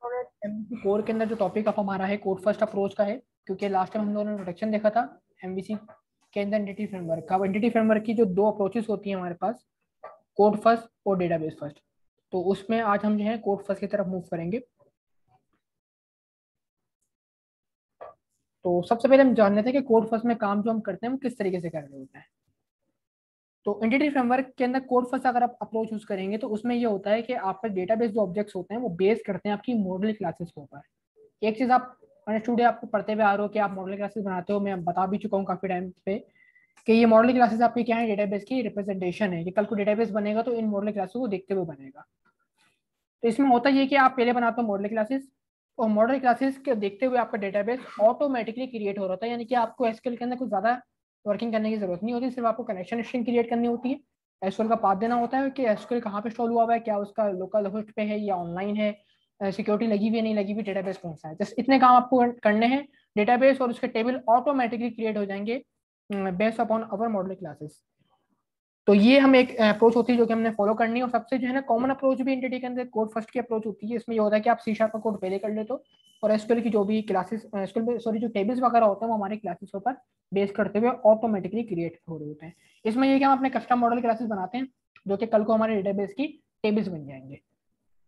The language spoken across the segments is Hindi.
एमवीसी कोर के अंदर जो टॉपिक ऑफ हमारा है कोड फर्स्ट अप्रोच का है, क्योंकि लास्ट टाइम हम लोगों ने इंट्रोडक्शन देखा था एमवीसी के अंदर एंटिटी फ्रेमवर्क का। अब एंटिटी फ्रेमवर्क की जो दो अप्रोचेस होती हैं हमारे पास, कोड फर्स्ट और डेटाबेस फर्स्ट। तो उसमें आज हम जो है कोड फर्स्ट की तरफ मूव करेंगे। तो सबसे पहले हम जान लेते हैं कि कोड फर्स्ट में काम जो हम करते हैं वो किस तरीके से कर रहे होते हैं। तो एंटिटी फ्रेमवर्क के अंदर कोड फर्स्ट अगर आप अप्रोच यूज करेंगे तो उसमें ये होता है कि आपका डेटाबेस जो ऑब्जेक्ट्स होते हैं वो बेस करते हैं आपकी मॉडल क्लासेस के ऊपर। एक चीज आप स्टूडेंट आपको पढ़ते हुए आ रहे हो कि आप मॉडल क्लासेस बनाते हो, मैं बता भी चुका हूँ काफी टाइम पे कि ये मॉडल क्लासेस आपकी क्या है, डेटाबेस की रिप्रेजेंटेशन है कि कल को डेटाबेस बनेगा तो इन मॉडल क्लासेस को देखते हुए बनेगा। तो इसमें होता ये कि आप पहले बनाते हो मॉडल क्लासेस, और मॉडल क्लासेस के देखते हुए आपका डेटाबेस ऑटोमेटिकली क्रिएट हो रहा था। यानी कि आपको एसक्यूएल के अंदर कुछ ज्यादा वर्किंग करने की जरूरत नहीं होती, सिर्फ आपको कनेक्शन स्ट्रिंग क्रिएट करनी होती है, एसक्यूएल का पाथ देना होता है कि एसक्यूएल कहाँ पे इंस्टॉल हुआ हुआ है, क्या उसका लोकल होस्ट पे है या ऑनलाइन है, सिक्योरिटी लगी हुई है नहीं लगी हुई, डेटाबेस कौन सा है, जस्ट इतने काम आपको करने हैं। डेटाबेस और उसके टेबल ऑटोमेटिकली क्रिएट हो जाएंगे based upon our model classes. तो ये हम एक अप्रोच होती है जो कि हमने फॉलो करनी है। और सबसे जो है ना कॉमन अप्रोच भी एंटिटी के अंदर कोड फर्स्ट की अप्रोच होती है। इसमें ये होता है कि आप सी शार्प का कोड पहले कर लेते हो और एसक्यूएल की जो भी क्लासेस एसक्यूएल सॉरी जो टेबल्स वगैरह होते हैं वो हमारे क्लासेस के ऊपर बेस करते हुए ऑटोमेटिकली क्रिएट हो रहे होते हैं। इसमें ये कि हम अपने कस्टम मॉडल क्लासेस बनाते हैं जो कि कल को हमारे डेटाबेस की टेबल्स बन जाएंगे।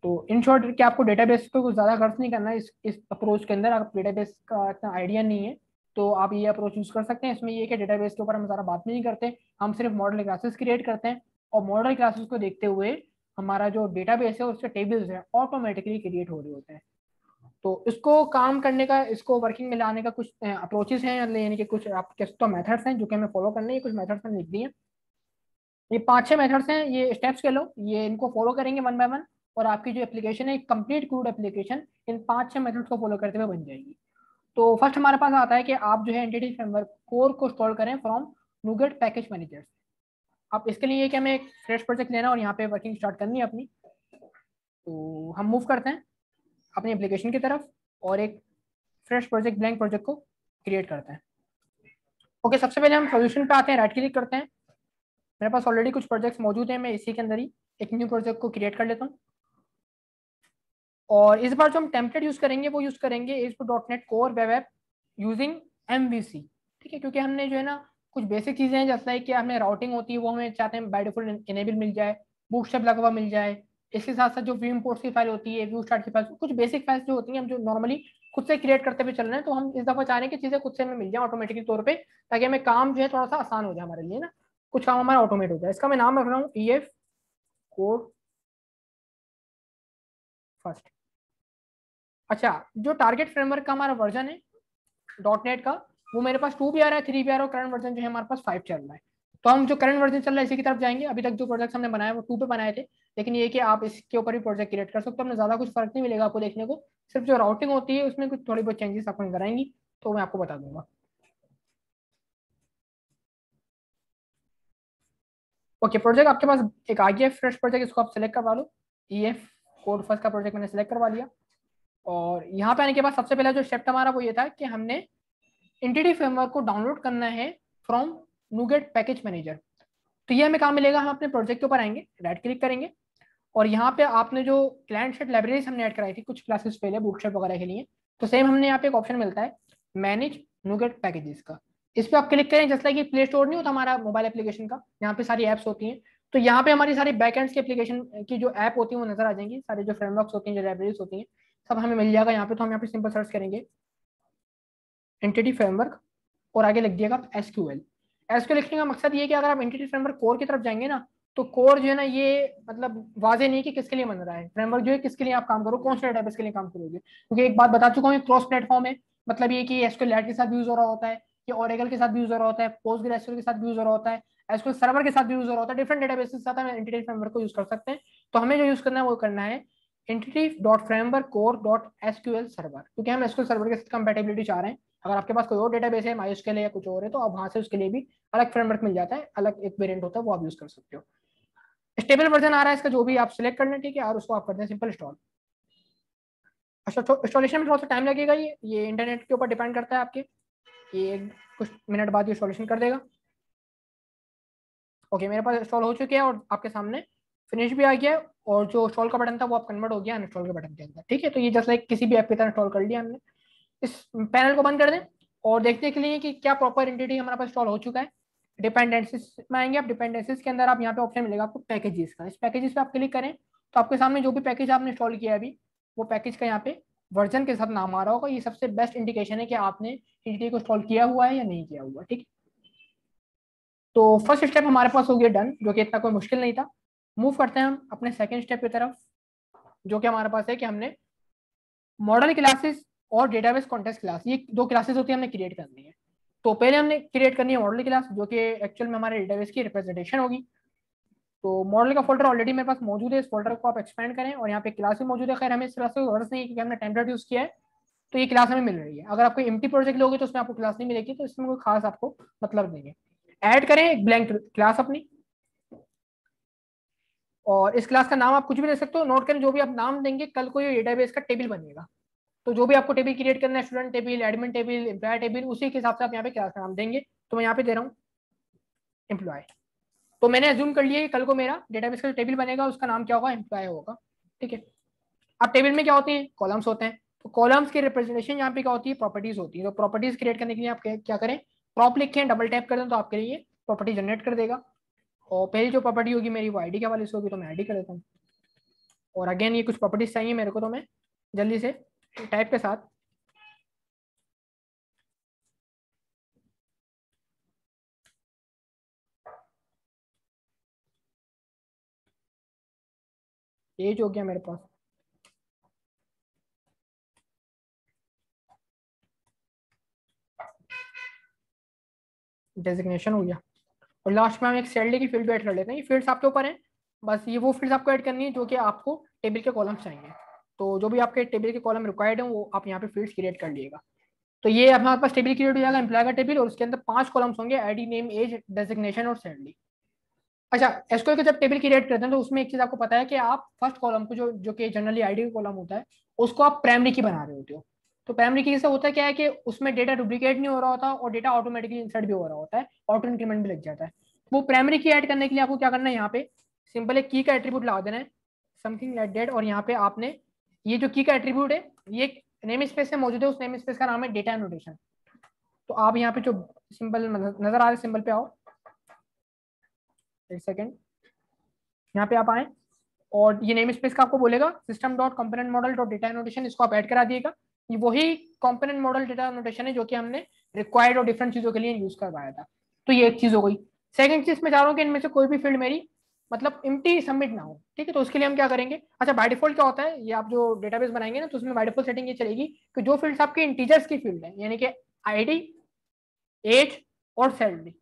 तो इन शॉर्ट कि आपको डेटाबेस पे कुछ ज्यादा खर्च नहीं करना है इस अप्रोच के अंदर। आप डेटाबेस का इतना आइडिया नहीं है तो आप ये अप्रोच यूज कर सकते हैं। इसमें ये कि डेटाबेस के ऊपर हम ज़्यादा बात नहीं करते, हम सिर्फ मॉडल क्लासेस क्रिएट करते हैं और मॉडल क्लासेस को देखते हुए हमारा जो डेटाबेस है उसके टेबल्स है ऑटोमेटिकली क्रिएट हो रहे होते हैं। तो इसको काम करने का, इसको वर्किंग में लाने का कुछ अप्रोचेस हैं, यानी कि कुछ आपके तो मेथड्स हैं जो कि हमें फॉलो करने हैं। कुछ मेथड्स मैंने लिख दिए, ये 5-6 मेथड्स हैं, ये स्टेप्स के लो, ये इनको फॉलो करेंगे वन बाय वन और आपकी जो एप्लीकेशन है complete crude application in 5-6 methods को फॉलो करते हुए बन जाएगी। तो फर्स्ट हमारे पास आता है कि आप जो है एंटिटी फ्रेमवर्क कोर को इंस्टॉल करें फ्रॉम नूगेट पैकेज मैनेजर। आप इसके लिए कि हमें एक फ्रेश प्रोजेक्ट लेना और यहाँ पे वर्किंग स्टार्ट करनी है अपनी। तो हम मूव करते हैं अपनी एप्लीकेशन की तरफ और एक फ्रेश प्रोजेक्ट ब्लैंक प्रोजेक्ट को क्रिएट करते हैं। ओके, सबसे पहले हम सोल्यूशन पे आते हैं, राइट क्लिक करते हैं। मेरे पास ऑलरेडी कुछ प्रोजेक्ट्स मौजूद हैं, मैं इसी के अंदर ही एक न्यू प्रोजेक्ट को क्रिएट कर लेता हूँ। और इस बार जो हम टेम्पलेट यूज करेंगे वो यूज करेंगे ASP.NET core web app using MVC। ठीक है, क्योंकि हमने जो है ना कुछ बेसिक चीजें हैं जैसा है कि हमें राउटिंग होती है वो हमें चाहते हैं बाय डिफॉल्ट इनेबल मिल जाए, बूटस्ट्रैप लगा हुआ मिल जाए। इसके साथ साथ जो व्यू इंपोर्ट्स की फाइल होती है, व्यू स्टार्ट की फाइल, कुछ बेसिक फाइल्स जो होती हैं हम जो नॉर्मली खुद से क्रिएट करते हुए चल रहे हैं, तो हम इस दफा चाह रहे हैं कि चीजें खुद से हमें मिल जाए ऑटोमेटिकली तौर पर, ताकि हमें काम जो है थोड़ा सा आसान हो जाए हमारे लिए ना, कुछ काम हमारा ऑटोमेट हो जाए। इसका मैं नाम रख रहा हूँ EF कोड फर्स्ट। अच्छा, जो टारगेट फ्रेमवर्क का हमारा वर्जन है .NET का, वो मेरे पास 2 भी आ रहा है, 3 भी आ रहा है, करंट वर्जन जो है हमारे पास 5 चल रहा है। तो हम जो करंट वर्जन चल रहा है इसी की तरफ जाएंगे। अभी तक जो प्रोजेक्ट हमने बनाया वो 2 पे बनाए थे, लेकिन ये कि आप इसके ऊपर भी प्रोजेक्ट क्रिएट कर सकते हो, हमें ज्यादा कुछ फर्क नहीं मिलेगा आपको देखने को। सिर्फ जो राउटिंग होती है उसमें कुछ थोड़ी बहुत चेंजेस आपको नजर आएंगी, तो मैं आपको बता दूंगा। ओके, प्रोजेक्ट आपके पास एक आ गया फ्रेश प्रोजेक्ट, इसको आप सिलेक्ट करवा लो। EF कोड फर्स्ट का प्रोजेक्ट मैंने सिलेक्ट करवा लिया। और यहाँ पे आने के बाद सबसे पहला जो स्टेप हमारा वो ये था कि हमने एंटिटी फ्रेमवर्क को डाउनलोड करना है फ्रॉम नूगेट पैकेज मैनेजर। तो ये हमें कहाँ मिलेगा, हम अपने प्रोजेक्ट के ऊपर आएंगे, राइट क्लिक करेंगे और यहाँ पे आपने जो क्लाइंट सेट लाइब्रेरीज हमने ऐड कराई थी कुछ क्लासेस पहले बूटस्ट्रैप वगैरह के लिए, तो सेम हमने यहाँ पे एक ऑप्शन मिलता है मैनेज नूगेट पैकेजेस का। इस पे आप क्लिक करें, जैसे कि प्ले स्टोर नहीं होता हमारा मोबाइल एप्लीकेशन का, यहाँ पे सारी एप्स होती हैं। तो यहाँ पे हमारी सारी बैकएंड्स की एप्लीकेशन की जो ऐप होती है वो नजर आ जाएंगी, सारे जो फ्रेमवर्क्स होती हैं, जो लाइब्रेरीज होती हैं, सब हमें मिल जाएगा यहाँ पे। तो हम यहाँ पे सिंपल सर्च करेंगे एंटिटी फ्रेमवर्क और आगे लिख दिएगा SQL। SQL लिखने का मकसद ये है कि अगर आप एंटिटी फ्रेमवर्क कोर की तरफ जाएंगे ना, तो कोर जो है ना ये मतलब वाजे नहीं कि किसके लिए बन रहा है फ्रेमवर्क, जो है किसके लिए आप काम करो, कौन से डेटाबेस के लिए काम करोगे। क्योंकि एक बात बता चुका हूँ, क्रॉस प्लेटफॉर्म है, मतलब ये कि SQLite के साथ भी यूज हो रहा होता है, ये ओरेकल के साथ भी यूज हो रहा होता है, पोस्टग्रेसक्यूएल के साथ भी यूज हो रहा होता है, SQL सर्वर के साथ भी यूज हो रहा होता है, डिफरेंट डेटाबेस के साथ हम एंटिटी फ्रेमवर्क को यूज कर सकते हैं। तो हमें जो यूज करना है वो करना है entity.framework core.sql सर्वर, क्योंकि हम SQL सर्वर के साथ कंपेटेबिलिटी चाह रहे हैं। अगर आपके पास कोई और डेटाबेस है MySQL या कुछ और है तो आप वहां से उसके लिए भी अलग फ्रेमवर्क मिल जाता है, अलग एक वेरिएंट होता है, वो आप यूज कर सकते हो। स्टेबल वर्जन आ रहा है इसका, जो भी आप सिलेक्ट कर लें, ठीक है, और उसको आप करते हैं सिंपल इंस्टॉल। अच्छा, तो इंस्टॉलेशन में थोड़ा सा टाइम लगेगा, ये इंटरनेट के ऊपर डिपेंड करता है आपके, ये कुछ मिनट बाद ये इंस्टॉलेशन कर देगा। ओके, मेरे पास इंस्टॉल हो चुके हैं और आपके सामने फिनिश भी आ गया है और जो इंस्टॉल का बटन था वो अब कन्वर्ट हो गया अनइंस्टॉल के बटन के अंदर। ठीक है, तो ये जस्ट लाइक किसी भी ऐप की तरह इंस्टॉल कर लिया हमने। इस पैनल को बंद कर दें और देखने के लिए कि क्या प्रॉपर एंटिटी हमारे पास इंस्टॉल हो चुका है। डिपेंडेंसीज में आएंगे आप, डिपेंडेंसीज के अंदर आप यहाँ पे ऑप्शन मिलेगा आपको पैकेजेस का। इस पैकेजेस पे आप क्लिक करें तो आपके सामने जो भी पैकेज आपने इंस्टॉल किया है अभी, वो पैकेज का यहाँ पे वर्जन के साथ नाम आ रहा होगा। ये सबसे बेस्ट इंडिकेशन है कि आपने एंटिटी को इंस्टॉल किया हुआ है या नहीं किया हुआ। ठीक है, तो फर्स्ट स्टेप हमारे पास हो गया डन, जो कि इतना कोई मुश्किल नहीं था। मूव करते हैं हम अपने सेकंड स्टेप की तरफ, जो कि हमारे पास है कि हमने मॉडल क्लासेस और डेटाबेस कॉन्टेक्स्ट क्लास, ये दो क्लासेस होती है, हमने क्रिएट करनी है। तो पहले हमने क्रिएट करनी है मॉडल क्लास, जो कि एक्चुअल में हमारे डेटाबेस की रिप्रेजेंटेशन होगी। तो मॉडल का फोल्डर ऑलरेडी मेरे पास मौजूद है, इस फोल्डर को आप एक्सपेंड करें और यहाँ पे क्लास भी मौजूद है। खैर हमें इस क्लास को जरूरत नहीं है क्योंकि हमने टेम्पलेट यूज किया है, तो ये क्लास हमें मिल रही है। अगर आपको एम्प्टी प्रोजेक्ट लोगे तो उसमें आपको क्लास नहीं मिलेगी, तो इसमें कोई खास आपको मतलब नहीं है। ऐड करें एक ब्लैंक क्लास अपनी, और इस क्लास का नाम आप कुछ भी दे सकते हो। नोट करें जो भी आप नाम देंगे कल को ये डेटाबेस का टेबल बनेगा। तो जो भी आपको टेबल क्रिएट करना है, student table, admin table, employee table, उसी के हिसाब से आप यहाँ पे क्लास का नाम देंगे। तो मैं यहाँ पे दे रहा हूँ एम्प्लॉय। तो मैंने अज्यूम कर लिया कि कल को मेरा डेटाबेस का जो टेबल बनेगा उसका नाम क्या होगा, एम्प्लॉय होगा। ठीक है, अब टेबल में क्या होते हैं, कॉलम्स होते हैं। तो कॉलम्स की रिप्रेजेंटेशन यहाँ पे क्या होती है, प्रॉपर्टीज होती है। तो प्रॉपर्टीज क्रिएट करने के लिए आप क्या करें, प्रॉप लिखें, डबल टैप कर दें तो आपके लिए प्रॉपर्टी जनरेट कर देगा। और पहली जो प्रॉपर्टी होगी मेरी वो आईडी के हवाले से होगी, तो मैं आईडी कर देता हूँ। और अगेन ये कुछ प्रॉपर्टीज चाहिए मेरे को, तो मैं जल्दी से टाइप के साथ एज हो गया मेरे पास, डेजिग्नेशन हो गया, और लास्ट में हम एक सैलरी की फील्ड भी ऐड कर लेते हैं। ये फील्ड्स आपके ऊपर है, बस ये वो फील्ड्स आपको ऐड करनी है जो कि आपको टेबल के कॉलम्स चाहिए। तो जो भी आपके टेबल के कॉलम रिक्वायर्ड है वो आप यहाँ पे फील्ड्स क्रिएट कर लीजिएगा। तो ये हमारे पास टेबल क्रिएट हो जाएगा, एम्प्लॉय का टेबल, और उसके अंदर 5 कॉलम्स होंगे, आईडी, नेम, एज, डेजिग्नेशन और सैलरी। अच्छा, एसक्यूएल का जब टेबल क्रिएट करते हैं तो उसमें एक चीज आपको पता है कि आप फर्स्ट कॉलम को जो कि जनरली आईडी का कॉलम होता है, उसको आप प्राइमरी की बना रहे होते हो। तो प्राइमरी की से होता है क्या है कि उसमें डेटा डुप्लीकेट नहीं हो रहा होता और डेटा ऑटोमेटिकली इंसर्ट भी हो रहा होता है, ऑटो इंक्रीमेंट भी लग जाता है। वो प्राइमरी की ऐड करने के लिए आपको क्या करना है, यहाँ पे सिंपल एक की का एट्रीब्यूट लगा देना है, समथिंग लाइक दैट। और यहाँ पे आपने ये जो की का एट्रीब्यूट है ये नेम स्पेस में मौजूद है, उस नेम स्पेस का नाम है डेटा एनोटेशन। तो आप यहाँ पे जो सिंबल नजर आ रहे हैं सिंबल पे आओ, एक सेकेंड, यहाँ पे आप आए और ये नेम स्पेस का आपको बोलेगा system dot component model dot data notation, इसको आप ऐड करा दिएगा। ये वही कंपोनेंट मॉडल डेटा नोटेशन है जो कि हमने रिक्वायर्ड और डिफरेंट चीजों के लिए यूज करवाया था। तो ये एक चीज हो गई। सेकंड चीज मैं चाह रहा हूँ कि इनमें से कोई भी फील्ड मेरी मतलब इम्प्टी सबमिट ना हो। ठीक है, तो उसके लिए हम क्या करेंगे, अच्छा बाय डिफॉल्ट क्या होता है, ये आप जो डेटाबेस बनाएंगे ना तो उसमें बाय डिफॉल्ट सेटिंग ये चलेगी कि जो फील्ड्स आपके इंटीजर्स की फील्ड है, यानी कि आईडी, एज और सैलरी,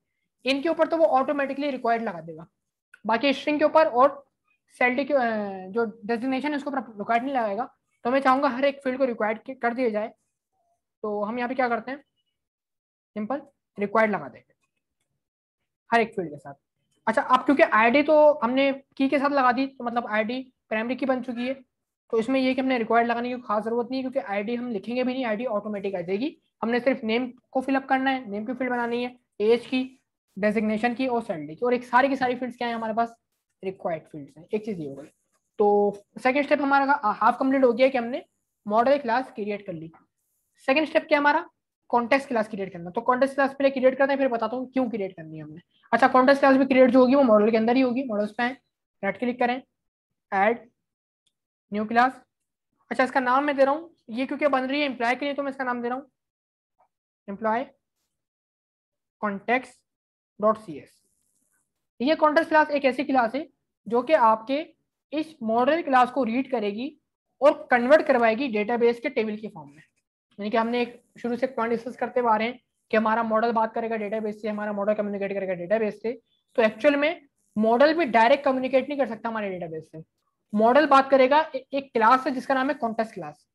इनके ऊपर तो वो ऑटोमेटिकली रिक्वायर्ड लगा देगा। बाकी स्ट्रिंग के ऊपर और सैलरी के जो डेजिग्नेशन है उसके ऊपर रिक्वायर्ड नहीं लगाएगा। तो मैं चाहूंगा हर एक फील्ड को रिक्वायर्ड कर दिया जाए। तो हम यहाँ पे क्या करते हैं, सिंपल रिक्वायर्ड लगा देंगे हर एक फील्ड के साथ। अच्छा, अब क्योंकि आईडी तो हमने की के साथ लगा दी, तो मतलब आईडी प्राइमरी की बन चुकी है, तो इसमें ये कि हमने रिक्वायर्ड लगाने की खास जरूरत नहीं है क्योंकि आईडी हम लिखेंगे भी नहीं, आईडी ऑटोमेटिक आ जाएगी। हमने सिर्फ नेम को फिलअप करना है, नेम की फील्ड बनानी है, एज की, डेजिग्नेशन की और सैलरी की, और एक सारी की सारी फील्ड्स क्या है हमारे पास, रिक्वायर्ड फील्ड्स हैं। एक चीज ये हो गई। तो सेकंड स्टेप हमारा हाफ कंप्लीट हो गया कि हमने मॉडल क्लास क्रिएट कर ली। सेकंड स्टेप क्या हमारा, कॉन्टेक्स्ट क्लास क्रिएट करना। तो कॉन्टेक्स्ट क्लास पहले क्रिएट करते हैं, फिर बताता हूँ क्यों क्रिएट करनी है हमने। अच्छा, कॉन्टेक्स्ट क्लास भी क्रिएट जो होगी वो मॉडल के अंदर ही होगी। मॉडल्स पे राइट क्लिक करें, ऐड न्यू क्लास। अच्छा, इसका नाम मैं दे रहा हूँ, ये क्योंकि बन रही है एम्प्लॉय के लिए तो मैं इसका नाम दे रहा हूँ employee context dot C S. ये कॉन्टेक्स्ट क्लास एक ऐसी क्लास है जो कि आपके इस मॉडल क्लास को रीड करेगी और कन्वर्ट करवाएगी डेटाबेस के टेबल की फॉर्म में। यानी कि हमने एक शुरू से पॉइंट डिस्कस करते आ रहे हैं कि हमारा मॉडल बात करेगा डेटाबेस से, हमारा मॉडल कम्युनिकेट करेगा डेटाबेस से। तो एक्चुअल में मॉडल भी डायरेक्ट कम्युनिकेट नहीं कर सकता हमारे डेटाबेस से। मॉडल बात करेगा एक क्लास है जिसका नाम है कॉन्टेक्स्ट क्लास,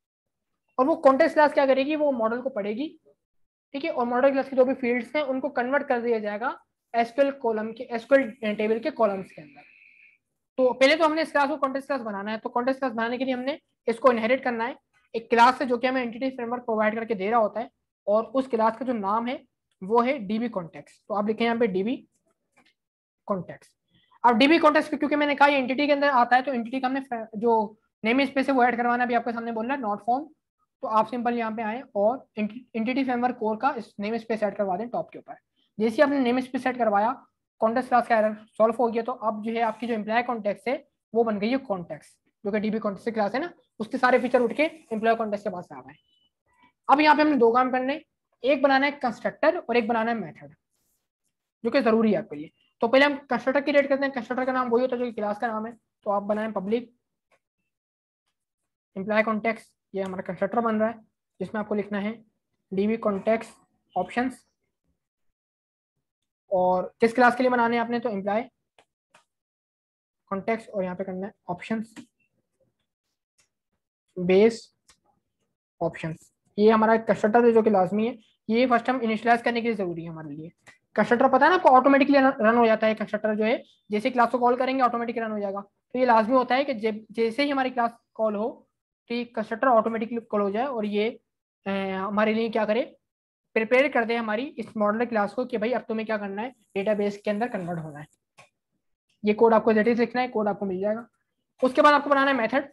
और वो कॉन्टेक्स्ट क्लास क्या करेगी, वो मॉडल को पढ़ेगी। ठीक है, और मॉडल क्लास की जो भी फील्ड्स हैं उनको कन्वर्ट कर दिया जाएगा एसक्यूएल कॉलम के, एसक्यूएल टेबल के कॉलम्स के अंदर। तो पहले तो हमने इस क्लास को कॉन्टेक्स्ट क्लास बनाना है। तो कॉन्टेक्स्ट क्लास बनाने के लिए हमने इसको इनहेरिट करना है एक क्लास से जो कि हमें एंटिटी फ्रेमवर्क प्रोवाइड करके दे रहा होता है, और उस क्लास का जो नाम है वो है डीबी कॉन्टेक्स्ट। तो आप लिखें यहाँ पे डीबी कॉन्टेक्स्ट। अब डीबी कॉन्टेक्स्ट क्योंकि मैंने कहा ये एंटिटी के अंदर आता है, तो एंटिटी का हमने जो नेम स्पेस है वो ऐड करवाना भी आपके सामने बोल रहा है नॉट फाउंड। तो आप सिंपल यहाँ पे आए और एंटिटी फ्रेमवर्क कोर का नेम स्पेस ऐड करवा दें टॉप के ऊपर। जैसे ही आपने नेम स्पेस ऐड करवाया, कॉन्टेक्स्ट क्लास का एरर सॉल्व हो गया। तो अब जो है आपकी जो एम्प्लॉय कॉन्टेक्स्ट है वो बन गई है कॉन्टेक्स्ट, जो कि डीबी कॉन्टेक्स्ट क्लास है ना, उसके सारे फीचर उठ के एम्प्लॉय कॉन्टेक्स्ट के पास आ गए। अब यहाँ पे हमने दो काम करने, एक बनाना है कंस्ट्रक्टर और एक बनाना है मेथड, जो कि जरूरी है आपके लिए। तो पहले हम कंस्ट्रक्टर क्रिएट करते हैं। कंस्ट्रक्टर का नाम वही होता है जो कि क्लास का नाम है। तो आप बनाएं पब्लिक एम्प्लॉय कॉन्टेक्स्ट, ये हमारा कंस्ट्रक्टर बन रहा है, जिसमें आपको लिखना है डीबी कॉन्टेक्स्ट ऑप्शंस। और किस क्लास के लिए बनाने हैं आपने, तो एम्प्लॉय कॉन्टेक्स्ट, और यहाँ पे करना है ऑप्शंस बेस ऑप्शंस। ये हमारा कंस्ट्रक्टर है जो कि लाजमी है, ये फर्स्ट हम इनिशियलाइज करने के लिए जरूरी है हमारे लिए। कंस्ट्रक्टर पता है ना आपको ऑटोमेटिकली रन हो जाता है। कंस्ट्रक्टर जो है जैसे क्लास को कॉल करेंगे ऑटोमेटिक रन हो जाएगा। तो ये लाजमी होता है कि जैसे ही हमारी क्लास कॉल हो तो ये कंस्ट्रक्टर ऑटोमेटिकली कॉल हो जाए और ये हमारे लिए क्या करे, प्रिपेयर कर दे हमारी इस मॉडल क्लास को कि भाई अब तुम्हें क्या करना है, डेटाबेस के अंदर कन्वर्ट होना है। ये कोड आपको जैसे लिखना है, कोड आपको मिल जाएगा। उसके बाद आपको बनाना है मेथड।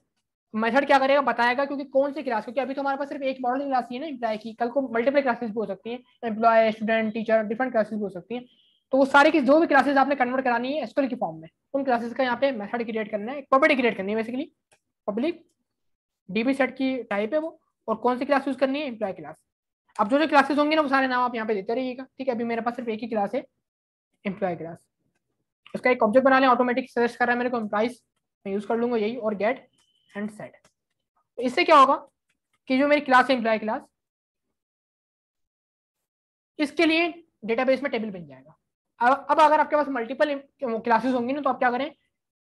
मेथड क्या करेगा बताएगा, क्योंकि कौन सी क्लास, क्योंकि अभी तो हमारे पास सिर्फ एक मॉडल क्लास ही है ना एम्प्लॉय की, कल को मल्टीपल क्लासेस भी हो सकती हैं, employee student teacher different classes भी हो सकती हैं। तो वो सारी की जो भी क्लासेस आपने कन्वर्ट करानी है एसक्यूएल की फॉर्म में, उन क्लासेस का यहाँ पे मेथड क्रिएट करना है, एक प्रॉपर्टी क्रिएट करनी है बेसिकली। पब्लिक डीबी सेट की टाइप है वो, और कौन सी क्लास यूज करनी है, एम्प्लॉय क्लास। अब जो जो क्लासेस होंगी ना वो सारे नाम आप यहाँ पे देते रहिएगा, ठीक है। अभी मेरे पास सिर्फ एक ही क्लास है, एम्प्लॉय क्लास। उसका एक ऑब्जेक्ट बना लें, ऑटोमेटिक सजेस्ट कर रहा है मेरे को एम्प्लॉइज, मैं यूज कर लूंगा यही, और गेट एंड सेट। तो इससे क्या होगा कि जो मेरी क्लास है एम्प्लॉय क्लास, इसके लिए डेटाबेस में टेबल बन जाएगा। अब अगर आपके पास मल्टीपल क्लासेस होंगी ना, तो आप क्या करें,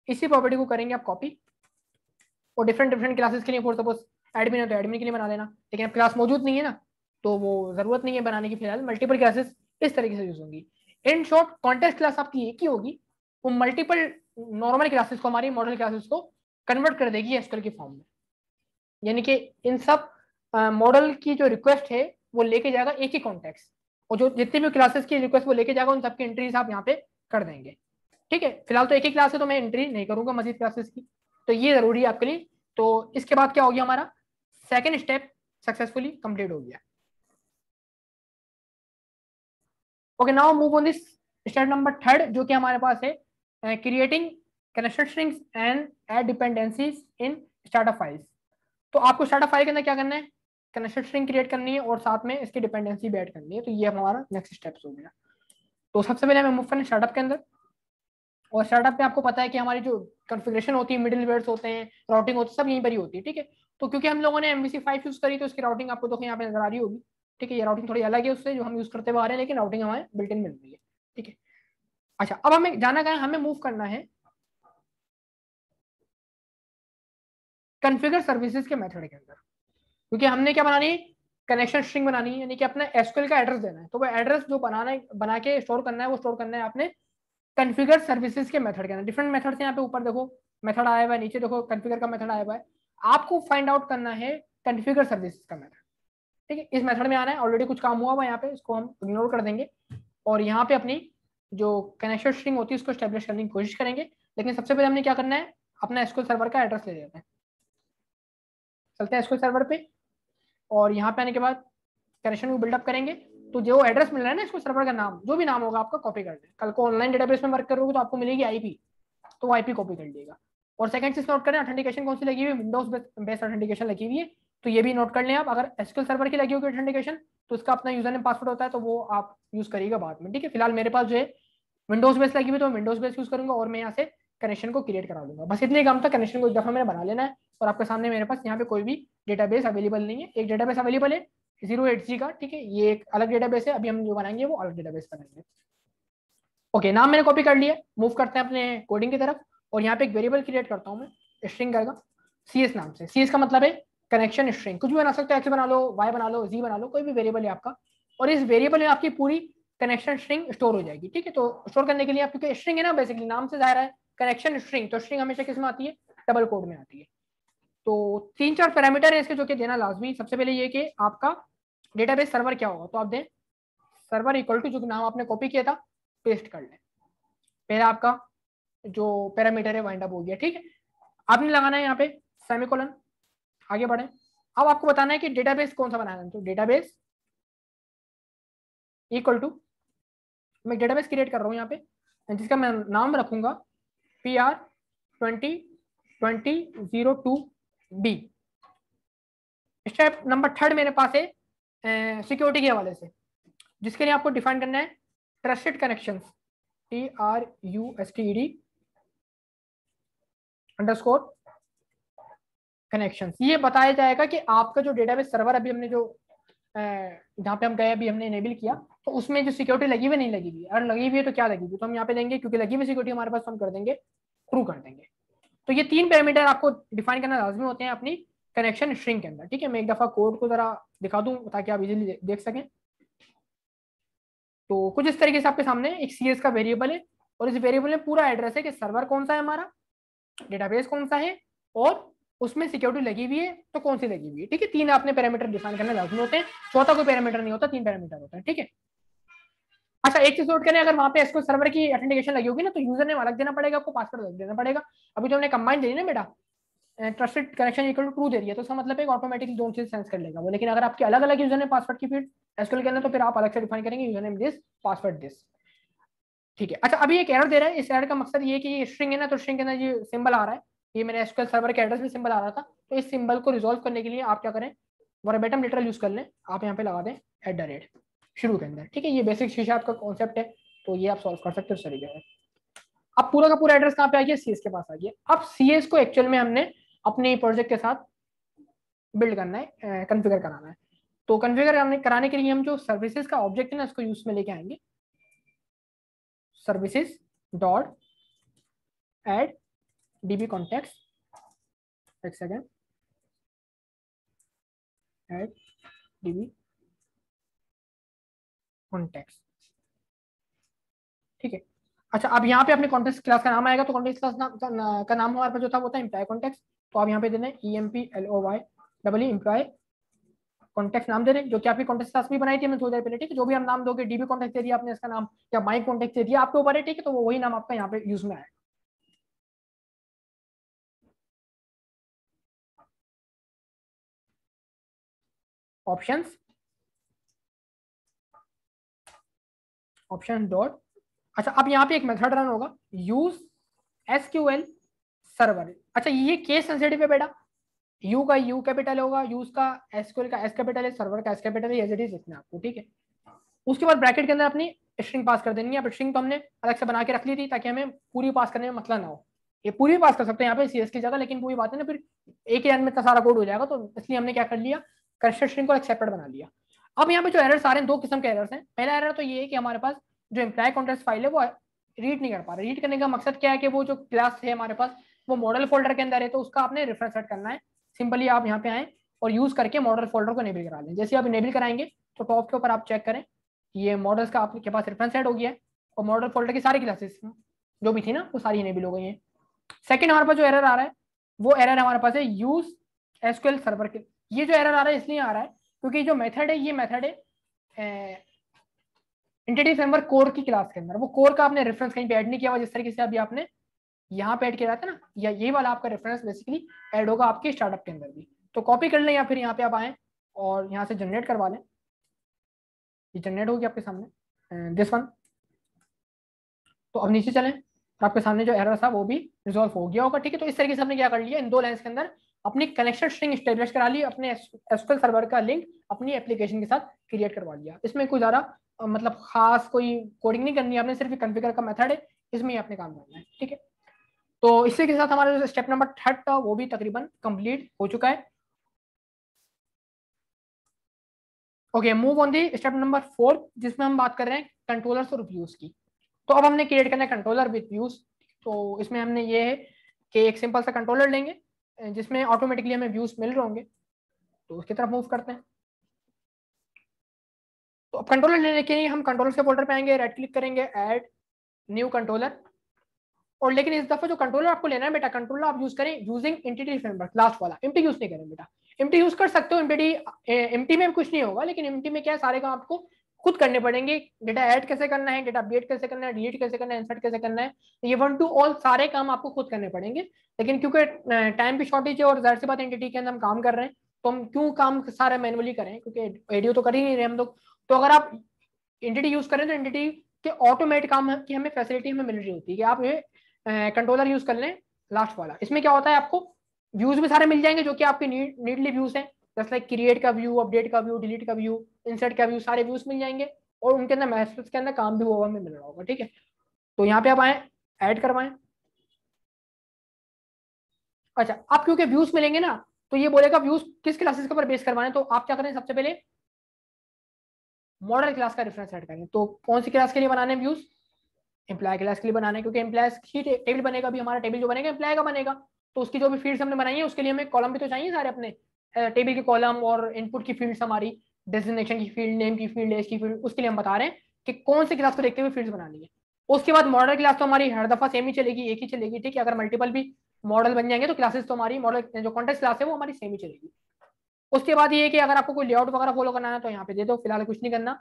इसी प्रॉपर्टी को करेंगे आप कॉपी, और डिफरेंट डिफरेंट क्लासेस के लिए, फॉर सपोज एडमिन है तो एडमिन के लिए बना देना। लेकिन अब क्लास मौजूद नहीं है ना, तो वो जरूरत नहीं है बनाने की फिलहाल। मल्टीपल क्लासेस इस तरीके से यूज होंगी। इन शॉर्ट कॉन्टेक्स्ट क्लास आपकी एक ही होगी, वो मल्टीपल नॉर्मल क्लासेस को, हमारी मॉडल क्लासेस को कन्वर्ट कर देगी एसक्यूएल की फॉर्म में। यानी कि इन सब मॉडल की जो रिक्वेस्ट है वो लेके जाएगा एक ही कॉन्टेक्स्ट, और जो जितनी भी क्लासेस की रिक्वेस्ट वो लेके जाएगा, उन सबकी एंट्रीज आप यहाँ पे कर देंगे। ठीक है, फिलहाल तो एक ही क्लास है तो मैं एंट्री नहीं करूंगा मजीद क्लासेस की, तो ये जरूरी है आपके लिए। तो इसके बाद क्या हो गया, हमारा सेकेंड स्टेप सक्सेसफुली कंप्लीट हो गया। Okay, now move on this step number third, जो कि हमारे पास है creating connection strings and add dependencies in startup files. तो आपको स्टार्टअप फाइल के अंदर क्या करना है, कनेक्शन स्ट्रिंग क्रिएट करनी है और साथ में इसकी डिपेंडेंसी भी ऐड करनी है। तो ये हमारा नेक्स्ट स्टेप्स हो गया। तो सबसे पहले हमें मूव करना है स्टार्टअप के अंदर। और स्टार्टअप में आपको पता है कि हमारी जो कॉन्फ़िगरेशन होती है, मिडिल वेयर्स होते हैं, राउटिंग होती है, सब यहीं पर ही होती है। ठीक है, तो क्योंकि हम लोगों ने MVC5 यूज करी, तो इसकी राउटिंग आपको तो यहाँ पे नजर आ रही होगी। ठीक है, ये राउटिंग थोड़ी अलग है उससे जो हम यूज करते हुए आ रहे हैं, लेकिन राउटिंग हमारे बिल्ट इन मिल रही है। ठीक है, अच्छा अब हमें जाना कहाँ है, हमें मूव करना है कॉन्फ़िगर सर्विसेज के मेथड के अंदर। क्योंकि हमने क्या बनानी है, कनेक्शन स्ट्रिंग बनानी है, यानी कि अपना एसक्यूएल का एड्रेस देना है। तो वो एड्रेस जो बना के स्टोर करना है, वो स्टोर करना है आपने कॉन्फ़िगर सर्विसेज के मेथड के अंदर। डिफरेंट मेथड्स हैं यहाँ पे, ऊपर देखो मेथड आया हुआ है, नीचे देखो कॉन्फ़िगर का मेथड आया हुआ है। आपको फाइंड आउट करना है कॉन्फ़िगर सर्विसेज का मेथड। ठीक है, इस मेथड में आना है। ऑलरेडी कुछ काम हुआ हुआ है यहाँ पे, इसको हम इग्नोर कर देंगे और यहाँ पे अपनी जो कनेक्शन स्ट्रिंग होती है उसको स्टेब्लिश करने की कोशिश करेंगे। लेकिन सबसे पहले हमने क्या करना है, अपना एसक्यूएल सर्वर का एड्रेस ले लेते हैं। चलते हैं एसक्यूएल सर्वर पे, और यहाँ पे आने के बाद कनेक्शन को बिल्डअप करेंगे। तो जो एड्रेस मिल रहा है ना, इसको सर्वर का नाम जो भी नाम होगा आपका कॉपी कर लें। कल को ऑनलाइन डेटाबेस में वर्क करोगे तो आपको मिलेगी आईपी, तो वो आईपी कॉपी कर लीजिएगा। और सेकंड चीज नोट करें, ऑथेंटिकेशन कौन सी लगी हुई है, विंडोज बेस्ड ऑथेंटिकेशन लगी हुई है। तो ये भी नोट कर लें आप। अगर एसक्यूएल सर्वर की लगी होगी ऑथेंटिकेशन, तो उसका अपना यूजर नेम पासवर्ड होता है, तो वो आप यूज करिएगा बाद में। ठीक है, फिलहाल मेरे पास जो है विंडोज बेस लगी हुई, तो विंडोज बेस यूज करूंगा और मैं यहाँ से कनेक्शन को क्रिएट करा दूंगा। बस इतने काम था, कनेक्शन को एक दफा मैंने बना लेना है। और आपके सामने मेरे पास यहाँ पे कोई भी डेटाबेस अवेलेबल नहीं है। एक डेटाबेस अवेलेबल है 080 का, ठीक है, ये एक अलग डेटाबेस है। अभी हम जो बनाएंगे वो अलग डेटाबेस बनाएंगे। ओके, नाम मैंने कॉपी कर लिया। मूव करते हैं अपने कोडिंग की तरफ, और यहाँ पे एक वेरिएबल क्रिएट करता हूँ मैं, स्ट्रिंग का CS नाम से। CS का मतलब है कनेक्शन स्ट्रिंग। कुछ भी बना सकते हो, एक्स बना लो, वाई बना लो, जी बना लो, कोई भी वेरिएबल है आपका। और इस वेरिएबल में आपकी पूरी कनेक्शन स्ट्रिंग स्टोर हो जाएगी। ठीक है, तो स्टोर करने के लिए आप, क्योंकि स्ट्रिंग है ना बेसिकली, नाम से जाहिर है कनेक्शन स्ट्रिंग, तो स्ट्रिंग हमेशा किस में आती है, डबल कोड में आती है। तो 3-4 पैरामीटर है इसके जो कि देना लाजमी। सबसे पहले ये कि आपका डेटाबेस सर्वर क्या होगा, तो आप दें सर्वर इक्वल टू जो नाम आपने कॉपी किया था पेस्ट कर लें। पहला आपका जो पैरामीटर है वाइंड अप हो गया। ठीक है, आपने लगाना है यहाँ पे सेमीकोलन। आगे बढ़े, अब आपको बताना है कि डेटाबेस कौन सा बनाना है। तो डेटाबेस इक्वल टू, मैं डेटाबेस क्रिएट कर रहा हूँ यहाँ पे, जिसका मैं नाम रखूंगा PR2020-02B। स्टेप नंबर 3 मेरे पास है सिक्योरिटी के हवाले से, जिसके लिए आपको डिफाइन करना है ट्रस्टेड कनेक्शंस, TRUSTED_कनेक्शंस। ये बताया जाएगा कि आपका जो डेटाबेस सर्वर अभी हमने जो जहाँ पे हम गए अभी हमने इनेबल किया, तो उसमें जो सिक्योरिटी लगी हुई नहीं लगी हुई, अगर लगी हुई है तो क्या लगी हुई, तो हम यहाँ पे देंगे, क्योंकि लगी हुई सिक्योरिटी हमारे पास, हम कर देंगे ट्रू कर देंगे। तो ये 3 पैरामीटर आपको डिफाइन करना लाजमी होते हैं अपनी कनेक्शन स्ट्रिंग के अंदर। ठीक है, मैं एक दफा कोड को जरा दिखा दूं ताकि आप इजीली देख सकें। तो कुछ इस तरीके से आपके सामने एक CS का वेरिएबल है, और इस वेरिएबल में पूरा एड्रेस है कि सर्वर कौन सा है हमारा, डेटाबेस कौन सा है, और उसमें सिक्योरिटी लगी हुई है तो कौन सी लगी हुई है। ठीक है, 3 आपने पैरामीटर डिफाइन करने लाजमी होते हैं, चौथा कोई पैरामीटर नहीं होता, 3 पैरामीटर होता है। ठीक है, अच्छा एक चीज नोट करें, अगर वहां पे एसक्यूएल सर्वर की ऑथेंटिकेशन लगी होगी ना, तो यूजर नेम अलग देना पड़ेगा, आपको पासवर्ड अलग देना पड़ेगा। अभी जो हमने कंबाइन दे दी ना बेटा, trusted connection equal to true दे रही है, तो इसका मतलब है ऑटोमेटिकली दोनों चीज सेंस कर लेगा वो। लेकिन अगर आपकी अलग अलग यूजर नेम पासवर्ड की फील्ड एसक्यूएल के अंदर, तो फिर आप अलग से डिफाइन करेंगे user name this, password this. ठीक है, अच्छा अभी एक एरर दे रहा है, इस एरर का मकसद ये है कि ये स्ट्रिंग है ना, तो स्ट्रिंग के अंदर ये सिंबल आ रहा है, ये मेरे एसक्यूएल सर्वर के एड्रेस में सिंबल आ रहा था, तो इस सिंबल को रिजोल्व करने के लिए आप क्या करें, वर्बेटम लिटरल यूज कर लें, आप यहाँ पे लगा दें @ शुरू के अंदर। ठीक है, ये बेसिक शीशा आपका कॉन्सेप्ट है, तो ये आप सॉल्व कर सकते हो इस तरीके से। अब पूरा का पूरा एड्रेस कहाँ पे आ गया, CS के पास आ गया। अब CS को एक्चुअल में हमने अपने प्रोजेक्ट के साथ बिल्ड करना है, कॉन्फ़िगर कराना है। तो कॉन्फ़िगर कराने के लिए हम जो सर्विसेज का ऑब्जेक्ट है ना, उसको यूज में लेके आएंगे, services dot add DB context, एक सेकेंड, एड DB कॉन्टेक्स्ट। ठीक है, अच्छा अब यहाँ पे अपने कॉन्टेक्स्ट क्लास का नाम आएगा, तो कॉन्टेक्स्ट क्लास का नाम हमारे पास जो था वो था एम्प्लॉय कॉन्टेक्स्ट, तो आप यहाँ पे देना EMPLOY एम्प्लॉय कॉन्टेक्स्ट नाम दे रहे हैं, जो कि आपकी कॉन्टेक्स्ट क्लास भी बनाई थी हमने थोड़ी देर पहले। ठीक है, जो भी हम नाम दोगे, DB कॉन्टेक्स्ट दे दिया आपने इसका नाम, या माई कॉन्टेक्स्ट दे दिया, आपके ऊपर है। ठीक है, तो वो वही नाम आपका यहाँ पे यूज में आएगा। ऑप्शंस, ऑप्शन डॉट, अच्छा अब यहाँ पे एक मेथड रन होगा, यूज SQL सर्वर। अच्छा ये केस सेंसिटिव है बेटा, यू का U कैपिटल होगा, यूज का SQL का S कैपिटल है, सर्वर का S कैपिटल है, एज इट इज लिखना है आपको। ठीक है, उसके बाद ब्रैकेट के अंदर अपनी स्ट्रिंग पास कर देनी है। अब स्ट्रिंग तो हमने अलग से बना के रख ली थी ताकि हमें पूरी पास करने में मतलब ना हो, ये पूरी पास कर सकते हैं यहाँ पे CS की जगह, लेकिन पूरी बात है ना, फिर एक ही लाइन में इतना सारा कोड हो जाएगा, तो इसलिए हमने क्या कर लिया, करेक्टेड स्ट्रिंग को एक सेपरेट बना लिया। अब यहाँ पे जो एरर्स आ रहे हैं, 2 किस्म के एरर्स हैं। पहला एरर तो ये है कि हमारे पास जो एम्प्लॉय कॉन्टेक्स्ट फाइल है वो रीड नहीं कर पा रहे। रीड करने का मकसद क्या है कि वो जो क्लास है हमारे पास वो मॉडल फोल्डर के अंदर है, तो उसका आपने रेफरेंस सेट करना है। सिंपली आप यहाँ पे आए और यूज करके मॉडल फोल्डर को इनेबल करा लें। जैसे आप इनेबल कराएंगे तो टॉप के ऊपर आप चेक करें, ये मॉडल्स का आपके पास रेफरेंस सेट हो गया है, और मॉडल फोल्डर की सारी क्लासेस जो भी थी ना वो सारी इनेबल हो गई हैं। सेकंड हमारे पास जो एरर आ रहा है, वो एरर हमारे पास है यूज SQL सर्वर के। ये जो एरर आ रहा है इसलिए आ रहा है क्योंकि जो मेथड है, ये मेथड है एंटिटी फ्रेमवर्क कोर की क्लास के अंदर, वो कोर का आपने रेफरेंस कहीं पे ऐड नहीं किया हुआ, जिस तरीके से अभी आपने यहाँ पे ऐड किया जाता है ना, या ये वाला आपका रेफरेंस बेसिकली ऐड होगा आपके स्टार्टअप के अंदर भी। तो कॉपी कर लें, या फिर यहाँ पे आप आए और यहाँ से जनरेट करवा लें, ये जनरेट होगी आपके सामने दिस वन। तो अब नीचे चलें, तो आपके सामने जो एरर था वो भी रिजॉल्व हो गया होगा। ठीक है, तो इस तरीके से हमने क्या कर लिया, इन 2 लाइंस के अंदर अपनी कनेक्शन स्ट्रिंग स्टेब्लिश करा ली, अपने SQL सर्वर का लिंक अपनी एप्लीकेशन के साथ क्रिएट करवा लिया। इसमें कोई ज़्यादा मतलब खास कोई कोडिंग नहीं करनी है आपने, सिर्फ कॉन्फ़िगर का मेथड है, इसमें ही आपने काम करना है। ठीक है, तो इसी के साथ हमारा जो स्टेप नंबर 3 था वो भी तकरीबन कंप्लीट हो चुका है। Okay, move on the step number 4, जिसमें हम बात कर रहे हैं कंट्रोलर्स और व्यूज की। तो अब हमने क्रिएट करना है कंट्रोलर विद व्यूज। तो इसमें हमने ये है कि एक सिंपल सा कंट्रोलर लेंगे जिसमें ऑटोमेटिकली हमें व्यूज मिल रहे होंगे, तो उसकी तरफ मूव करते हैं। तो अब कंट्रोलर लेने के लिए हम कंट्रोलर के फोल्डर पे आएंगे, राइट क्लिक करेंगे, ऐड न्यू कंट्रोलर। और लेकिन इस दफा जो कंट्रोलर आपको लेना है बेटा, कंट्रोलर आप यूज करें यूजिंग एंटिटी फ्रेमवर्क, लास्ट वाला। एम्प्टी यूज नहीं करें बेटा, एम्प्टी यूज कर सकते हो, एम्प्टी में कुछ नहीं होगा, लेकिन एम्प्टी में क्या है, सारे काम आपको खुद करने पड़ेंगे। डेटा ऐड कैसे करना है, डेटा अपडेट कैसे करना है, डिलीट कैसे करना है, इंसर्ट कैसे करना है, ये 1 to ऑल सारे काम आपको खुद करने पड़ेंगे। लेकिन क्योंकि टाइम की शॉर्टेज है और जाहिर सी बात एंटिटी के अंदर हम काम कर रहे हैं, तो हम क्यों काम सारा मैनुअली करें, क्योंकि एडीओ तो कर ही नहीं रहे हम लोग। तो अगर आप एंटिटी यूज करें तो एंटिटी के ऑटोमेट काम की हमें फैसिलिटी हमें मिल रही होती है कि आप ये कंट्रोलर यूज कर लें लास्ट वाला। इसमें क्या होता है, आपको व्यूज भी सारे मिल जाएंगे जो कि आपके नीडली व्यूज हैं, जैसे लाइक क्रिएट का व्यू, अपडेट का व्यू, डिलीट का व्यू, इंसर्ट का व्यू, सारे व्यूज मिल जाएंगे और उनके अंदर मैसेज के अंदर काम भी हुआ हमें मिल रहा होगा। ठीक है, तो यहाँ पे आप आए, ऐड करवाएं। अच्छा, आप क्योंकि व्यूज मिलेंगे ना, तो ये बोलेगा व्यूज किस क्लासेस के ऊपर बेस करवाने, तो आप क्या करें, सबसे पहले मॉडल क्लास का रेफरेंस ऐड करें। तो कौन सी क्लास के लिए बनाने व्यूज, एम्प्लॉय क्लास के लिए बनाना है, क्योंकि एम्प्लॉय ही टेबल बनेगा भी, हमारा टेबल जो बनेगा एम्प्लॉय का बनेगा। तो उसकी जो भी फील्ड्स हमने बनाई है उसके लिए हमें कॉलम भी तो चाहिए सारे अपने टेबल के कॉलम, और इनपुट की फील्ड्स हमारी, डेजिग्नेशन की फील्ड, नेम की फील्ड, एज की फील्ड, उसके लिए हम बता रहे हैं कि कौन सी क्लास को देखते हुए फील्ड्स बनानी है। उसके बाद मॉडल क्लास तो हमारी हर दफा सेम ही चलेगी, एक ही चलेगी। ठीक है, अगर मल्टीपल भी मॉडल बन जाएंगे तो क्लासेस तो हमारी मॉडल जो कॉन्टेक्स्ट क्लास है वो हमारी सेम ही चलेगी। उसके बाद ये है कि अगर आपको कोई लेआउट वगैरह फॉलो करना है तो यहाँ पे दे दो, फिलहाल कुछ नहीं करना।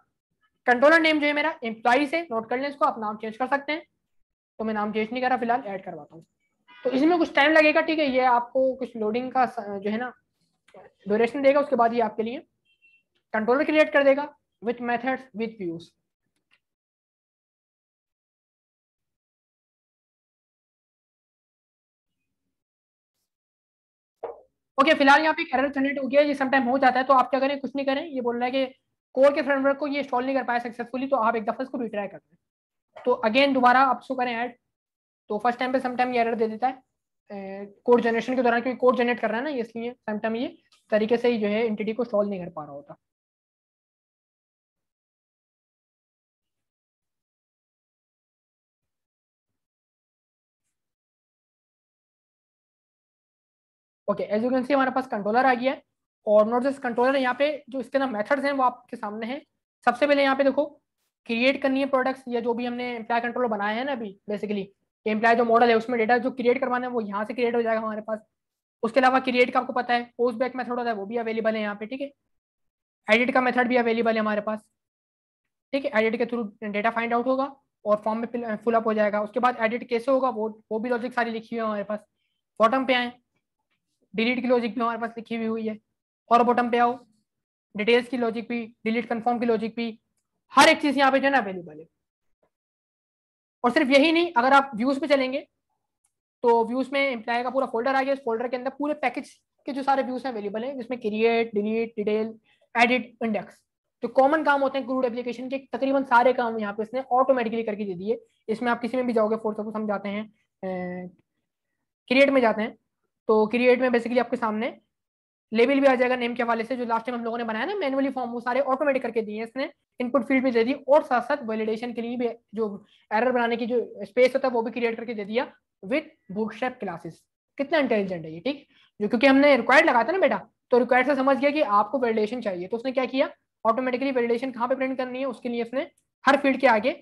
कंट्रोलर नेम जो है मेरा एम्प्लॉय से, नोट कर लें इसको, आप नाम चेंज कर सकते हैं। तो मैं नाम चेंज नहीं कर रहा, फिलहाल ऐड करवाता हूँ। तो इसमें कुछ टाइम लगेगा, ठीक है, ये आपको कुछ लोडिंग का जो है ना ड्यूरेशन देगा। उसके बाद ये आपके लिए कंट्रोलर क्रिएट कर देगा with methods with views. Okay, फिलहाल यहाँ पे एक एरर जनरेट हो गया, ये समटाइम हो जाता है। तो आप क्या करें, कुछ नहीं करें, ये बोल रहा है कि कोर के फ्रेमवर्क को ये इंस्टॉल नहीं कर पाया सक्सेसफुली, तो आप एक दफा इसको रिट्राई कर दें। तो अगेन दोबारा आप इसको करें ऐड। तो फर्स्ट टाइम पे समटाइम ये एरर दे देता है कोड जनरेशन के दौरान, क्योंकि कोड जनरेट कर रहा है ना, इसलिए समटाइम ये तरीके से ही जो है एंटिटी को इंस्टॉल नहीं कर पा रहा होता। Okay, as you can see हमारे पास कंट्रोलर आ गया है। और नोट दिस कंट्रोलर, यहाँ पे जो इसके ना मेथड्स हैं वो आपके सामने हैं। सबसे पहले यहाँ पे देखो, क्रिएट करनी है प्रोडक्ट्स, या जो भी हमने एम्प्लॉय कंट्रोलर बनाया है ना अभी बेसिकली, एम्प्लॉय जो मॉडल है उसमें डेटा जो क्रिएट करवाना है वो यहाँ से क्रिएट हो जाएगा हमारे पास। उसके अलावा क्रिएट का आपको पता है पोस्ट बैक मेथड होता है, वो भी अवेलेबल है यहाँ पे। ठीक है, एडिट का मेथड भी अवेलेबल है हमारे पास। ठीक है, एडिट के थ्रू डेटा फाइंड आउट होगा और फॉर्म में फुल अप हो जाएगा। उसके बाद एडिट कैसे होगा वो भी लॉजिक सारी लिखी हुई है हमारे पास। बॉटम पे आए, डिलीट की लॉजिक भी हमारे पास लिखी हुई है। और बॉटम पे आओ, डिटेल्स की लॉजिक भी, डिलीट कंफर्म की लॉजिक भी, हर एक चीज यहाँ पे जो है ना अवेलेबल है। और सिर्फ यही नहीं, अगर आप व्यूज पे चलेंगे तो व्यूज में एम्प्लॉय का पूरा फोल्डर आ गया। इस फोल्डर के अंदर पूरे पैकेज के जो सारे व्यूज हैं अवेलेबल है, जिसमें create, delete, detail, edit, index, जो कॉमन काम होते हैं क्रूड एप्लीकेशन के, तकरीबन सारे काम यहाँ पे इसने ऑटोमेटिकली करके दे दिए। इसमें आप किसी में भी जाओगे, फॉर सपोज हम जाते हैं क्रिएट में जाते हैं, तो क्रिएट में बेसिकली आपके सामने लेबल भी आ जाएगा नेम के हवाले से, जो लास्ट टाइम हम लोगों ने बनाया ना मैनुअली फॉर्म, वो सारे ऑटोमेटिक करके दिए इसने। इनपुट फील्ड भी दे दी और साथ साथ वैलिडेशन के लिए भी जो एरर बनाने की जो स्पेस होता है वो भी क्रिएट करके दे दिया विद बूटस्ट्रैप क्लासेस। कितना इंटेलिजेंट है ये। ठीक, जो क्योंकि हमने रिक्वायर्ड लगाया था ना बेटा, तो रिक्वायर्ड से समझ गया कि आपको वैलिडेशन चाहिए, तो उसने क्या किया, ऑटोमेटिकली वैलिडेशन कहाँ पे प्रिंट करनी है उसके लिए उसने हर फील्ड के आगे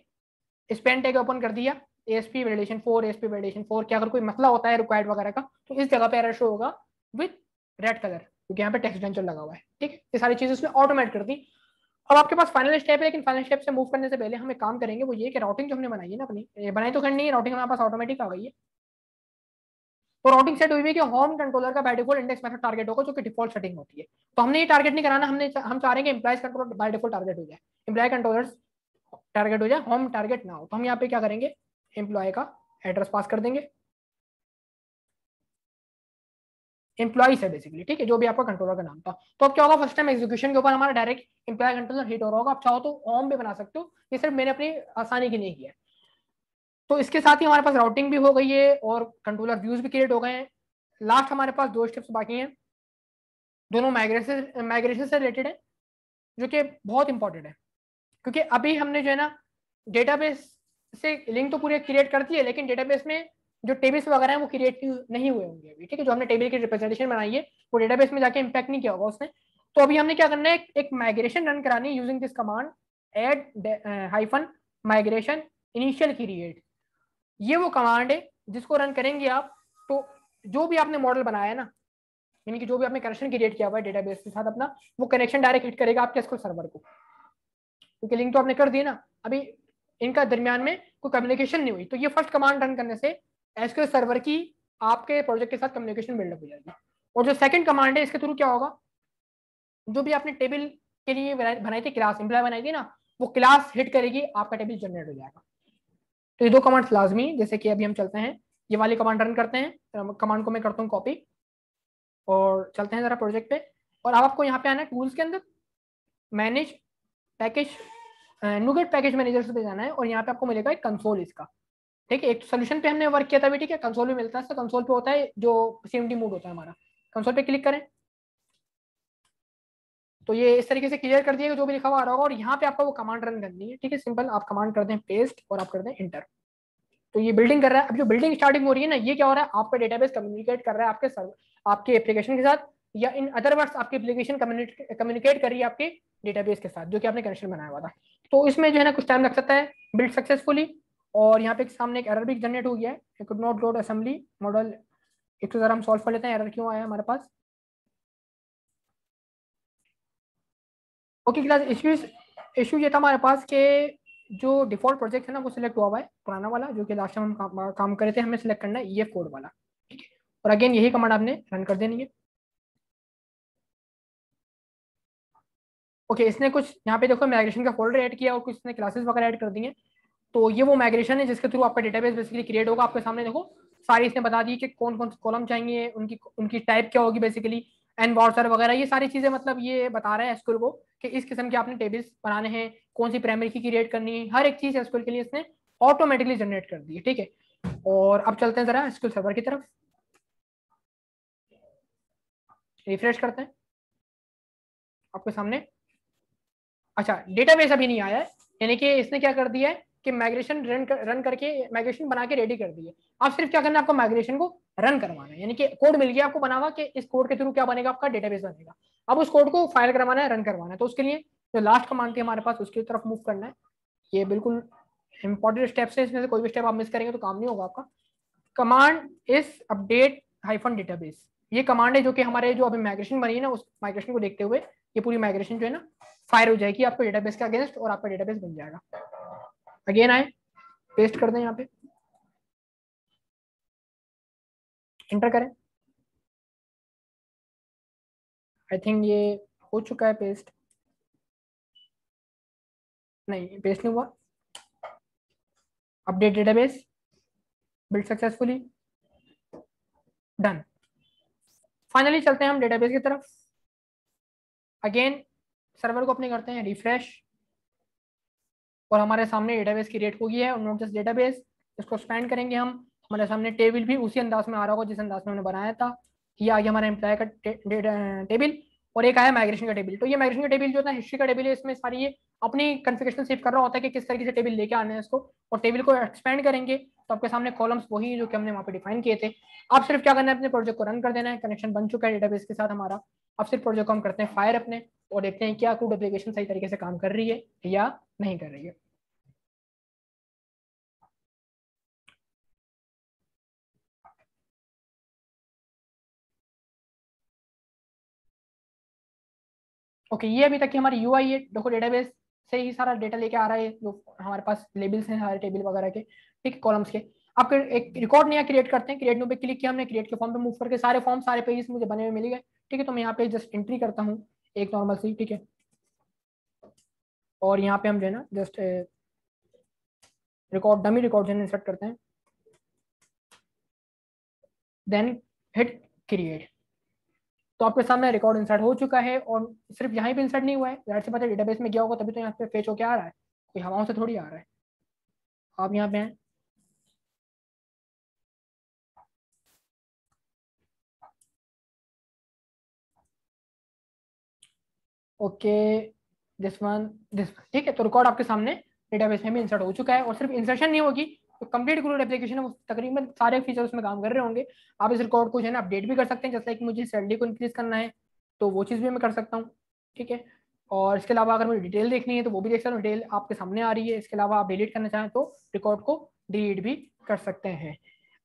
स्पेन टैग ओपन कर दिया, एएसपी वैलिडेशन 4, एएसपी वैलिडेशन 4, कि अगर कोई मसला होता है रिक्वायर्ड वगैरह का तो इस जगह पे एरर शो होगा विद रेड कलर, क्योंकि यहाँ पे टेक्स्ट डेंचर लगा हुआ है। ठीक है, ये सारी चीजें उसने ऑटोमेट कर दी। अब आपके पास फाइनल स्टेप है, लेकिन फाइनल स्टेप से मूव करने से पहले हम एक काम करेंगे, वो ये कि राउटिंग जो हमने बनाई है ना अपनी, बनाई तो करनी है, राउटिंग हमारे पास ऑटोमेटिक आ गई है। तो राउटिंग सेट हुई है कि होम कंट्रोलर का by default index method target होगा, जो कि डिफॉल्ट सेटिंग होती है। तो हमने ये टारगेट नहीं कराना, हम चाह रहे हैं कि employees controller by default target हो जाए, एम्प्लॉय कंट्रोलर टारगेट हो जाए, होम टारगेट ना हो। तो हम यहाँ पे क्या करेंगे, एम्प्लॉय का एड्रेस पास कर देंगे, एम्प्लॉइज है बेसिकली। ठीक है, जो भी आपका कंट्रोलर का नाम था। तो अब क्या होगा, फर्स्ट टाइम एग्जीक्यूशन के ऊपर हमारा डायरेक्ट एम्प्लॉय कंट्रोलर हिट हो रहा होगा। आप चाहो तो होम भी बना सकते हो, ये सिर्फ मैंने अपनी आसानी के लिए किया है। तो इसके साथ ही हमारे पास राउटिंग भी हो गई है और कंट्रोलर व्यूज भी क्रिएट हो गए हैं। लास्ट हमारे पास दो स्टेप्स बाकी हैं, दोनों माइग्रेशन से रिलेटेड है, जो कि बहुत इंपॉर्टेंट है। क्योंकि अभी हमने जो है ना डेटाबेस से लिंक तो पूरे क्रिएट कर दी है, लेकिन डेटाबेस में जो टेबल्स वगैरह हैं वो क्रिएट नहीं हुए होंगे अभी। ठीक है, जो हमने टेबल की रिप्रेजेंटेशन बनाई है वो डेटाबेस में जाके इंपैक्ट नहीं किया होगा उसने। तो अभी हमने क्या करना है, एक माइग्रेशन रन करानी है using this command add hyphen migration initial create. ये वो कमांड है जिसको रन करेंगे आप, तो जो भी आपने मॉडल बनाया है ना, यानी कि जो भी आपने कनेक्शन क्रिएट किया हुआ है डेटाबेस के साथ अपना, वो कनेक्शन डायरेक्ट हिट करेगा आपके एसक्यूएल सर्वर को। क्योंकि लिंक तो आपने कर दी ना, अभी इनका दरमियान में कोई कम्युनिकेशन नहीं हुई, तो ये फर्स्ट कमांड रन करने से एसक्यूएल सर्वर की आपके प्रोजेक्ट के साथ कम्युनिकेशन बिल्डअप हो जाएगी। और जो सेकंड कमांड है इसके थ्रू क्या होगा, जो भी आपने टेबल के लिए बनाई थी क्लास एम्प्लॉय बनाई थी ना, वो क्लास हिट करेगी, आपका टेबल जनरेट हो जाएगा। तो ये दो कमांड्स लाजमी, जैसे कि अभी हम चलते हैं ये वाली कमांड रन करते हैं, कमांड को मैं करता हूँ कॉपी और चलते हैं जरा प्रोजेक्ट पे। और अब आपको यहाँ पे आना है टूल्स के अंदर, मैनेज पैकेज, नुगेट पैकेज मैनेजर पे जाना है और यहाँ पे आपको मिलेगा एक कंसोल इसका। ठीक है, एक सोल्यूशन पे हमने वर्क किया था भी, ठीक है, कंसोल भी मिलता है, कंसोल पे होता है जो सीएमडी मोड होता है हमारा। कंसोल पे क्लिक करें तो ये इस तरीके से क्लियर कर दिएगा जो भी लिखा हुआ आ रहा होगा, और यहाँ पे आपको वो कमांड रन करनी है। ठीक है, सिंपल, आप कमांड करते हैं पेस्ट और आप करते हैं इंटर। तो ये बिल्डिंग कर रहा है। अब जो बिल्डिंग स्टार्टिंग हो रही है ना, ये क्या हो रहा है, आपका डेटाबेस कम्युनिकेट कर रहा है आपके सर्वर, आपके एप्लीकेशन के साथ, या इन अदर वर्ड्स आपकी एप्लीकेशन कम्युनिकेट कर रही है आपके डेटाबेस के साथ जो कि आपने कनेक्शन बनाया हुआ था। तो इसमें जो है ना कुछ टाइम लग सकता है, बिल्ड सक्सेसफुली। और यहाँ पे सामने एक एरर भी जनरेट हो गया है, could not load assembly model. एक तो जरा हम सॉल्व कर लेते हैं एरर क्यों आया हमारे पास। ओके क्लास, इश्यू ये था हमारे पास कि जो डिफॉल्ट प्रोजेक्ट है ना वो सिलेक्ट हुआ हुआ है पुराना वाला, जो कि लास्ट टाइम हम काम करे थे, हमें सिलेक्ट करना है ये कोड वाला। ठीक है, और अगेन यही कमांड आपने रन कर देनी है। ओके, इसने कुछ यहाँ पे देखो माइग्रेशन का फोल्डर ऐड किया और कुछ इसने क्लासेस वगैरह ऐड कर दी हैं। तो ये वो माइग्रेशन है जिसके थ्रू आपका डेटाबेस बेसिकली क्रिएट होगा। आपके सामने देखो सारी इसने बता दी कि कौन कौन से कॉलम चाहिए, उनकी उनकी टाइप क्या होगी बेसिकली, एंड वार्सर वगैरह, ये सारी चीजें मतलब ये बता रहा है एसक्यूएल को कि इस किस्म के आपने टेबल्स बनाने हैं, कौन सी प्राइमरी की क्रिएट करनी है, हर एक चीज एसक्यूएल के लिए इसने ऑटोमेटिकली जनरेट कर दी है। ठीक है, और अब चलते हैं जरा एसक्यूएल सर्वर की तरफ, रिफ्रेश करते हैं आपके सामने। अच्छा, डेटाबेस अभी नहीं आया है, यानी कि इसने क्या कर दिया है कि माइग्रेशन रन करके माइग्रेशन बना के रेडी कर दी है। अब सिर्फ क्या करना है, आपको माइग्रेशन को रन करवाना है, यानी कि कोड मिल गया आपको बना हुआ कि इस कोड के थ्रू क्या बनेगा, आपका डेटाबेस बनेगा। अब उस कोड को फाइल करवाना है, रन करवाना है। तो उसके लिए जो लास्ट कमांड थी हमारे पास उसकी तरफ मूव करना है। ये बिल्कुल इंपॉर्टेंट स्टेप्स है, इसमें से कोई भी स्टेप आप मिस करेंगे तो काम नहीं होगा आपका। कमांड इस अपडेट हाइफन डेटाबेस, ये कमांड है जो कि हमारे जो अभी माइग्रेशन बनी है ना, उस माइग्रेशन को देखते हुए ये पूरी माइग्रेशन जो है ना फायर हो जाएगी आपके डेटाबेस के अगेंस्ट और आपका डेटाबेस बन जाएगा। अगेन आए, पेस्ट कर दें यहाँ पे, एंटर करें। आई थिंक ये हो चुका है पेस्ट, नहीं पेस्ट नहीं हुआ। Update database, build successfully, done. Finally चलते हैं हम डेटाबेस की तरफ। अगेन सर्वर को अपने करते हैं रिफ्रेश, और हमारे सामने डेटाबेस की रेट हो गई है, और नोट जस्ट डेटाबेस, इसको एक्सपेंड करेंगे हम। हमारे सामने टेबल भी उसी अंदाज में आ रहा होगा जिस अंदाज में हमने बनाया था। ये आ गया हमारा एम्प्लॉय का टेबल, और एक आया माइग्रेशन का टेबल। तो ये माइग्रेशन का टेबल जो है हिस्ट्री का टेबल है, इसमें सारी ये अपनी कन्फिगरेशन सेव कर रहा होता है कि किस तरीके से टेबल लेके आना है इसको। और टेबल को एक्सपेंड करेंगे तो आपके सामने कॉलम्स वही जो कि हमने वहाँ पे डिफाइन किए थे। आप सिर्फ क्या करना है, अपने प्रोजेक्ट को रन कर देना है, कनेक्शन बन चुका है डेटाबेस के साथ हमारा। अब सिर्फ प्रोजेक्ट को हम करते हैं फायर अपने, और देखते हैं क्या कोड एप्लीकेशन सही तरीके से काम कर रही है या नहीं कर रही है। ओके, ये अभी तक की हमारी यूआई है। देखो डेटाबेस से ही सारा डेटा लेके आ रहा है, जो हमारे पास लेबल्स हैं सारे टेबल वगैरह के, ठीक है, कॉलम्स के। आपके एक रिकॉर्ड नया क्रिएट करते हैं, क्रिएट न्यू पे क्लिक किया हमने, क्रिएट के फॉर्म पे मूव करके सारे फॉर्म सारे पेजेस मुझे बने हुए मिल गए। ठीक है, तो मैं यहाँ पे जस्ट एंट्री करता हूँ एक नॉर्मल सी, ठीक है, और यहाँ पे हम जो है ना जस्ट रिकॉर्ड, डमी रिकॉर्ड जो है इंसर्ट करते हैं, देन हिट क्रिएट। तो आपके सामने रिकॉर्ड इंसर्ट हो चुका है, और सिर्फ यहाँ पे इंसर्ट नहीं हुआ है, जाहिर सी बात है डेटाबेस में गया होगा तभी तो यहाँ पे फेच होके आ रहा है, कोई हवाओं से थोड़ी आ रहा है। आप यहाँ पे हैं, ओके, दिस ठीक है। तो रिकॉर्ड आपके सामने डेटाबेस में भी इंसर्ट हो चुका है, और सिर्फ इंसर्शन नहीं होगी, तो कंप्लीट ग्रोड एप्लीकेशन है वो तकरीबन सारे फीचर उसमें काम कर रहे होंगे। आप इस रिकॉर्ड को जो है ना अपडेट भी कर सकते हैं, जैसे कि मुझे सैलरी को इंक्रीज करना है तो वो चीज़ भी मैं कर सकता हूँ। ठीक है, और इसके अलावा अगर मुझे डिटेल देखनी है तो वो भी देख सकता हूँ, डिटेल आपके सामने आ रही है। इसके अलावा आप डिलीट करना चाहें तो रिकॉर्ड को डिलीट भी कर सकते हैं।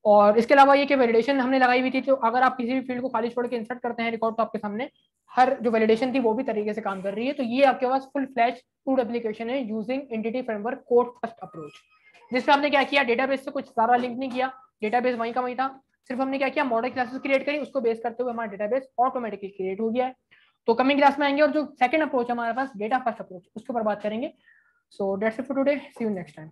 और इसके अलावा ये कि वैलिडेशन हमने लगाई हुई थी, तो अगर आप किसी भी फील्ड को खाली छोड़ के इंसर्ट करते हैं रिकॉर्ड, तो आपके सामने हर जो वैलिडेशन थी वो भी तरीके से काम कर रही है। तो ये आपके पास फुल फ्लैश टूड एप्लीकेशन है using entity framework code first approach, जिसमें हमने क्या किया, डेटाबेस से कुछ सारा लिंक नहीं किया, डेटाबेस वहीं का वहीं था, सिर्फ हमने क्या किया, मॉडल क्लासेस क्रिएट करी, उसको बेस करते हुए हमारा डेटाबेस ऑटोमेटिकली क्रिएट हो गया है। तो कमिंग क्लास में आएंगे और जो सेकंड अप्रोच है हमारे पास डेटा फर्स्ट अप्रोच, उसके ऊपर बात करेंगे। So that's it for today, see you next time.